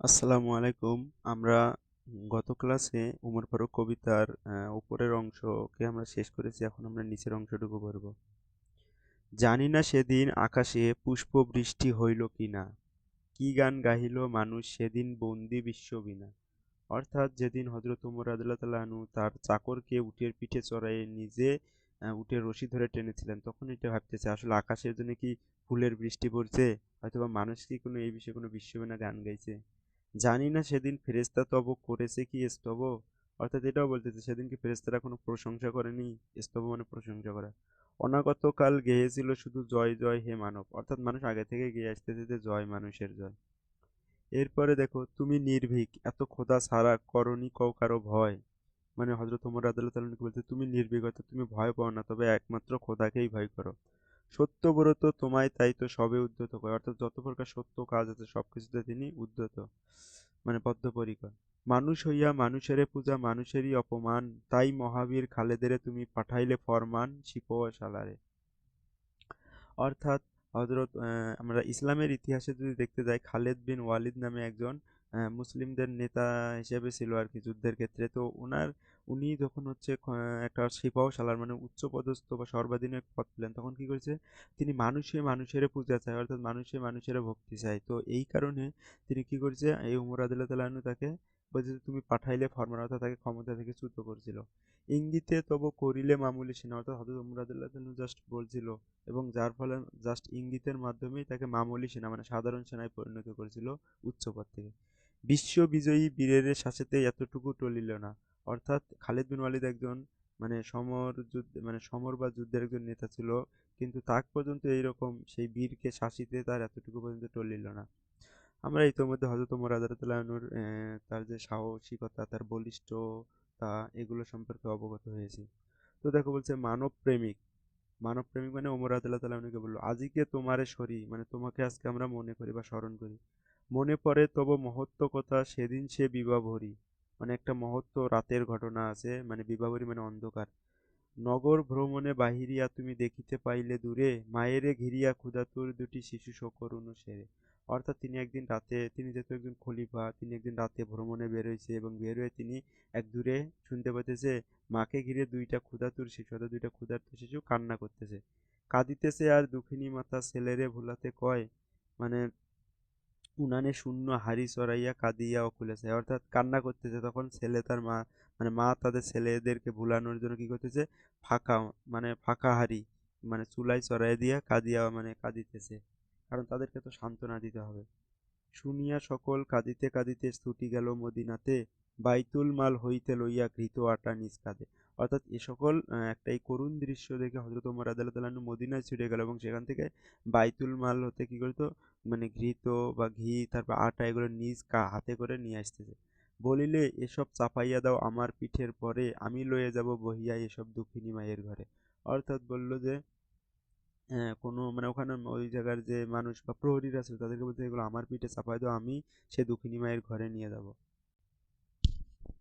আসসালামু আলাইকুম। আমরা গত ক্লাসে উমর ফারুক কবিতার উপরের অংশকে আমরা শেষ করেছি। এখন আমরা নিচের অংশটুকু পড়ব। জানি না সেদিন আকাশে পুষ্পবৃষ্টি হইল কিনা, কি গান গাহিল মানুষ সেদিন বন্দি বিশ্ববীণা। অর্থাৎ যেদিন হযরত উমর রাদিয়াল্লাহু তাআলা আনহু তার চাকরকে উটের পিঠে চড়াইয়ে নিজে উটের রশি ধরে টেনেছিলেন, তখন এটা ভাবতেছে আসলে আকাশের জন্য কি ফুলের বৃষ্টি পড়ছে, হয়তোবা মানুষ কি কোনো এই বিষয়ে কোনো বিশ্ববীণা গান গাইছে। জানি না সেদিন ফেরেশতা তব করেছে কি স্তব, অর্থাৎ এটাও বলতেছে সেদিন কি ফেরেশতারা কোনো প্রশংসা করেনি। স্তব মানে প্রশংসা করা। অনাগত কাল গেয়েছিল শুধু জয় জয় হে মানব, অর্থাৎ মানুষ আগে থেকে গেয়ে আসতেছে যে জয় মানুষের জয়। এরপরে দেখো, তুমি নির্ভীক এত খোদা ছাড়া করনি কও কারো ভয়। মানে হযরত ওমর রাদিয়াল্লাহু তাআলা বলতে তুমি নির্ভীক, অর্থাৎ তুমি ভয় পাও না, তবে একমাত্র খোদাকেই ভয় করো। সত্যব্রত তোমায় তাই তো সবে উদ্যত করে, অর্থাৎ যত প্রকার সত্য কাজ আছে সবকিছুতে তিনি উদ্যত, মানে বদ্ধপরিকর। মানুষ হইয়া মানুষেরে পূজা মানুষেরই অপমান, তাই মহাবীর খালেদেরে তুমি পাঠাইলে ফরমান সিপাহ সালারে। অর্থাৎ আমরা ইসলামের ইতিহাসে যদি দেখতে যাই, খালেদ বিন ওয়ালিদ নামে একজন মুসলিমদের নেতা হিসেবে ছিল আর কি যুদ্ধের ক্ষেত্রে। তো উনি যখন হচ্ছে একটা সিপাহ সালার মানে উচ্চপদস্থ বা সর্বাধীনের পদ পেলেন, তখন কি করেছে, তিনি মানুষে মানুষের পূজা চায়, অর্থাৎ মানুষে মানুষের ভক্তি চায়। তো এই কারণে তিনি কি করেছে, এই উমর রাদিয়াল্লাহু তাআলা আনহু তাকে বলছে যে তুমি পাঠাইলে ফরমান, অর্থাৎ তাকে ক্ষমতা থেকে চ্যুত করছিল। ইঙ্গিতে তব করিলে মামুলি সেনা, অর্থাৎ হযরত উমর রাদিয়াল্লাহু তাআলা আনহু জাস্ট বলছিল, এবং যার ফলে জাস্ট ইঙ্গিতের মাধ্যমেই তাকে মামুলি সেনা মানে সাধারণ সেনায় পরিণত করেছিল উচ্চপদ থেকে। বিশ্ববিজয়ী বীরের শাসেতে এতটুকু টলিল না। অর্থাৎ খালিদ বিন ওয়ালিদ একজন সমর বা যুদ্ধের একজন নেতা ছিল, কিন্তু তাক পর্যন্ত এইরকম সেই বীরকে শাসিতে তার এতটুকু পর্যন্ত টলিল না। আমরা ইতোমধ্যে হযরত ওমর রাদিয়াল্লাহু আনহুর তার যে সাহসিকতা, তার বলিষ্ঠতা, এগুলো সম্পর্কে অবগত হয়েছি। তো দেখো বলছে মানব প্রেমিক। মানব প্রেমিক মানে ওমর রাদিয়াল্লাহু তাআলা আনহুকে বলল, আজিকে তোমারে সরি, মানে তোমাকে আজকে আমরা মনে করি বা স্মরণ করি। মনে পড়ে তব মহত্ব কথা সেদিন সে বিভা ভরি। মানে একটা মহত্ব রাতের ঘটনা আছে, মানে বিভাবরী মানে অন্ধকার। নগর ভ্রমণে বাহিরিয়া তুমি দেখিতে পাইলে দূরে, মায়েরে ঘিরিয়া ক্ষুধাতুর দুটি শিশু সকরুণ সেরে। অর্থাৎ তিনি একদিন রাতে, তিনি যেহেতু একজন খলিফা, তিনি একদিন রাতে ভ্রমণে বের হয়েছে এবং বের হয়ে তিনি এক দূরে শুনতে পাইতেছে মাকে ঘিরে দুইটা ক্ষুধাতুর শিশু, অর্থাৎ দুইটা ক্ষুধার্ত শিশু কান্না করতেছে, কাঁদিতেছে আর দুঃখিনী মাতা ছেলেরে ভুলাতে কয়। মানে উনানে শূন্য হাঁড়ি চড়াইয়া কাঁদিয়া অকুলেছে, অর্থাৎ কান্না করতেছে তখন ছেলে তার মা, মানে মা তাদের ছেলেদেরকে ভুলানোর জন্য কি করতেছে, ফাঁকা মানে ফাঁকা হাঁড়ি মানে চুলায় চড়াইয়া দিয়া কাঁদিয়া মানে কাঁদিতেছে, কারণ তাদেরকে তো সান্ত্বনা দিতে হবে। শুনিয়া সকল কাঁদিতে কাঁদিতে ছুটি গেল মদিনাতে, বাইতুল মাল হইতে লইয়া ঘৃত আটা নিজ কাঁধে। অর্থাৎ এ সকল একটা এই করুণ দৃশ্য দেখে হযরত ওমর রাদিয়াল্লাহু তাআলা আনহু মদিনায় ছুটে গেল এবং সেখান থেকে বাইতুল মাল হতে কি করতো, মানে ঘৃত বা ঘি, তারপর আটা, এগুলো নিজ হাতে করে নিয়ে আসতেছে। বলিলে এসব চাপাইয়া দাও আমার পিঠের পরে, আমি লয়ে যাব বহিয়া এসব দুঃখিনী মায়ের ঘরে। অর্থাৎ বলল যে কোনো মানে ওখানে ওই জায়গার যে মানুষ বা প্রহরীরা ছিল তাদেরকে বলতে, এগুলো আমার পিঠে চাপায় দাও, আমি সে দুঃখিনী মায়ের ঘরে নিয়ে যাব।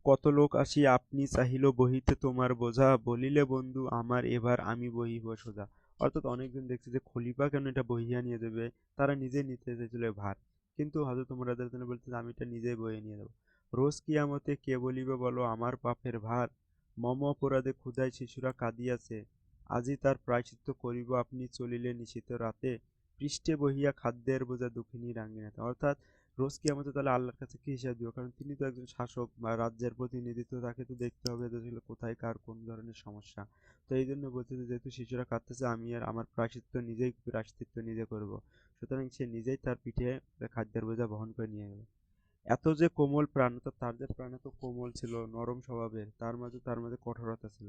কত লোক আসি আপনি চাহিল বহিতে তোমার বোঝা, বলিলে বন্ধু আমার এবার আমি বহিব সোজা। অর্থাৎ অনেকজন দেখছে যে খলিফা কেন এটা বহিয়া নিয়ে যাবে, তারা নিজে নিতে চাইছিল ভার, কিন্তু হযরত ওমর রাদিয়াল্লাহু তাআলা বলতেছে আমি এটা নিজেই বয়ে নিয়ে যাব। রোজ কিয়ামতে কে বলিবে বলো আমার পাপের ভার, মম অপরাধে ক্ষুধায় শিশুরা কাঁদিয়াছে, আজই তার প্রায়শ্চিত্ত করিব আপনি চলিলে নিশীথ রাতে, পৃষ্ঠে বহিয়া খাদ্যের বোঝা দুঃখিনী রাঙ্গিনাতে। অর্থাৎ রোজ কিয়ামতে তাহলে আল্লাহর কাছে কি হিসাব দিব, কারণ তিনি তো একজন শাসক বা রাজ্যের প্রতিনিধিত্ব, তাকে তো দেখতে হবে যে আসলে কোথায় কার কোন ধরনের সমস্যা। তো এই জন্য বলছে যে যেহেতু শিশুরা কাঁদতেছে, আমি আর আমার প্রায়শ্চিত্ত নিজে করব। সুতরাং সে নিজেই তার পিঠে খাদ্যের বোঝা বহন করে নিয়ে গেল। এত যে কোমল প্রাণ, অর্থাৎ তার যে প্রাণ এত কোমল ছিল, নরম স্বভাবের, তার মাঝে কঠোরতা ছিল।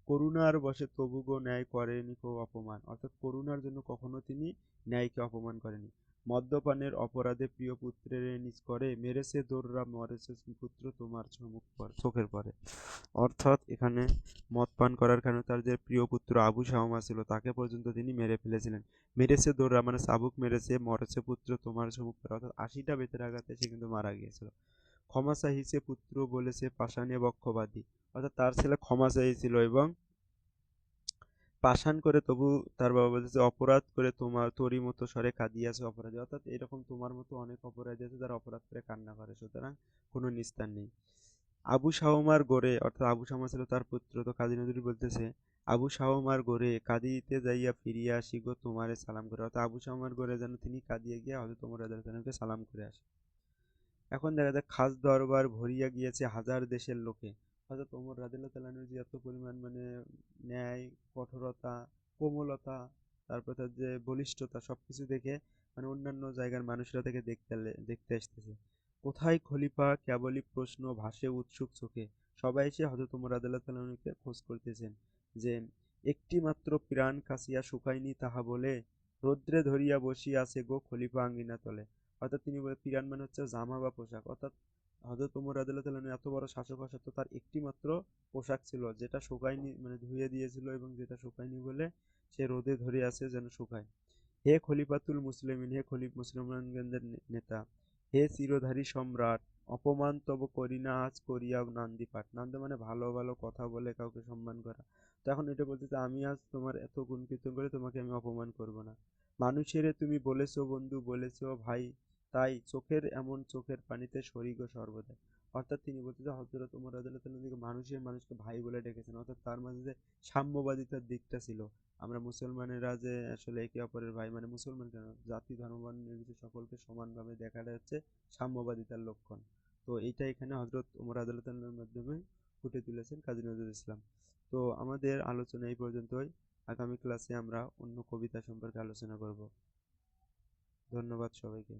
করুণার বশে তবু গো ন্যায় করেনি কো অপমান, অর্থাৎ করুণার জন্য কখনো তিনি ন্যায়কে অপমান করেনি। মদ্যপানের অপরাধে প্রিয় পুত্রের নিজ করে, মেরেছে দোররা মরেছে পুত্র তোমার চোখের পরে। অর্থাৎ এখানে মদ পান করার কারণে তার যে প্রিয় পুত্র আবু শাওমা ছিল তাকে পর্যন্ত তিনি মেরে ফেলেছিলেন। মেরেছে দোররা মানে চাবুক মেরেছে, মরেছে পুত্র তোমার সম্মুখ পরে, অর্থাৎ ৮০টা বেতের আঘাতে সে কিন্তু মারা গিয়েছিল। ক্ষমা চাহিছে পুত্র বলেছে পাষাণে বক্ষবাদী, অর্থাৎ তার ছেলে ক্ষমা চাইছিল এবং পাষাণ করে তবু তার বাবা বলতেছে অপরাধ করে তোরই মতো স্বরে কাঁদিয়াছে অপরাধী, অর্থাৎ এরকম তোমার মতো অনেক অপরাধী আছে যারা অপরাধ করে কান্না করে, সুতরাং কোনো নিস্তার নেই। আবু শাওমার গড়ে, অর্থাৎ আবু শাওমা ছিল তার পুত্র, তো কাজী নজরুল বলতেছে আবু শাওমার গড়ে কাঁদিতে যাইয়া ফিরিয়া আসি গো তোমারে সালাম করে, অর্থাৎ আবু শাওমার গড়ে যেন তিনি কাঁদিয়ে গিয়ে হযরত ওমর রাদিয়াল্লাহু তাআলাকে সালাম করে আসে। এখন দেখা যায় খাস দরবার ভরিয়া গিয়েছে হাজার দেশের লোকে। হযরত ওমর রাদিয়াল্লাহু তাআলার যে এত পরিমাণ মানে ন্যায়, কঠোরতা, কোমলতা, তারপর তার যে বলিষ্ঠতা সবকিছু দেখে মানে অন্যান্য জায়গার মানুষরা তাকে দেখতে আসতেছে। কোথায় খলিফা কেবলই প্রশ্ন ভাসে উৎসুক চোখে। সবাই এসে হযরত ওমর রাদিয়াল্লাহু তাআলাকে খোঁজ করতেছেন যে একটি মাত্র প্রাণ কাছিয়া শুকায়নি তাহা বলে রৌদ্রে ধরিয়া বসিয়া আছে গো খলিফা আঙ্গিনা তলে। অর্থাৎ তিনি বলে পিরান মানে হচ্ছে জামা বা পোশাক, অর্থাৎ হযরত ওমর রাদিয়াল্লাহু তাআলা এত বড় শাসক হওয়া সত্ত্বেও তার একটি মাত্র পোশাক ছিল যেটা শুকায়নি, মানে ধুয়ে দিয়েছিল এবং যেটা শুকায়নি বলে সে রোদে ধরে আছে যেন শুকায়। হে খলিফাতুল মুসলিমিন, হে মুসলমানগণের নেতা, হে চিরধারী সম্রাট, অপমান তব করি না আজ করিয়া নান্দি পাঠ। নান্দ মানে ভালো ভালো কথা বলে কাউকে সম্মান করা। তো এখন এটা বলতেছে আমি আজ তোমার এত গুণ কীর্তন করে তোমাকে আমি অপমান করব না। মানুষেরে তুমি বলেছো বন্ধু, বলেছো ভাই, তাই চোখের এমন চোখের পানিতে সরি গো সর্বদা। অর্থাৎ তিনি বলতে যে হযরত ওমর রাদিয়াল্লাহু তাআলা দিকে মানুষকে ভাই বলে ডেকেছেন, অর্থাৎ তার মাঝে যে সাম্যবাদিতার দিকটা ছিল। আমরা মুসলমানেরা যে আসলে একে অপরের ভাই, মানে মুসলমান কেন, জাতি ধর্ম বর্ণ নির্বিশেষে সকলকে সমানভাবে দেখাটা হচ্ছে সাম্যবাদিতার লক্ষণ। তো এইটা এখানে হযরত ওমর রাদিয়াল্লাহু তাআলার মাধ্যমে ফুটে তুলেছেন কাজী নজরুল ইসলাম। তো আমাদের আলোচনা এই পর্যন্তই। আগামী ক্লাসে আমরা অন্য কবিতা সম্পর্কে আলোচনা করব। ধন্যবাদ সবাইকে।